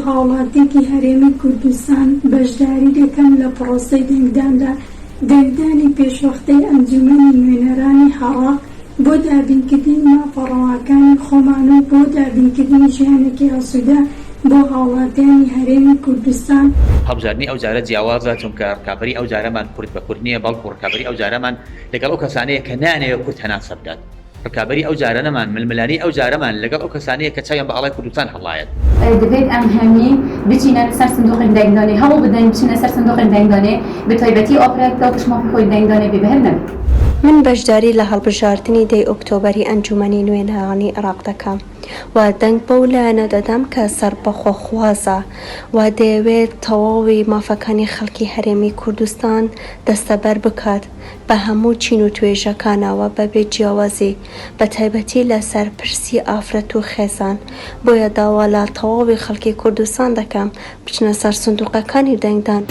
هاوڵاتێکی هەرێمی کوردستان بەشداری دەکەم لە پرۆسەی دەنگداندا دەنگدانی پێشوەختەی ئەنجومەنی نوێنەرانی هەڕاق بۆ دابینکردنی مافەڕەواکانی خۆمان و بۆ دابینکردنی ژیانێکی ئاسوودە بۆ هاوڵاتیانی هەرێمی کوردستان. هەڵبژاردننی ئەو جارە جیاوازە چونکە ڕکابەری ئەو جارەمان کورد بە کورد نییە، بەڵکو ڕکابەری ئەو جارەمان لەگەڵ ئەو کەسانەیە کە نانەوێت کورد هەناسە بدات. ڕکابەری ئەو جارەمان ململانی ئەو جارەمان لەگەڵ ئەو کەسانەیە کە چاویان بە ئاڵای کوردستان هەڵایەت. دەبێت ئەم هەمی بچینە سەر سندوقی دەنگدانێ، هەوڵ بدەین بچینە سەر سندوقی دەنگدانێ، بە تایبەتی ئۆپرێتەوە پشماڵی خۆی دەنگدانێ بێبەهێر نەبێت. من بەشداری لە هەڵبژاردننی دەی ئۆکتۆبەری ئەنجومەنی نوێنەرانی عێراق دەکەم و دەنگ بەو لایەنە دەدەم کە سەربەخۆخوازە و دەیەوێت تەواوی مافەکانی خەڵکی هەرێمی کوردستان دەستەبەر بکات بە هەموو چین و توێژەکانەوە بەبێ جیاوازی، بە تایبەتی لە سەرپرسی ئافرەت و خێزان. بۆیە داوا لە تەواوی خەڵکی کوردستان دەکەم بچنە سەر سندوقەکانی دەنگدان.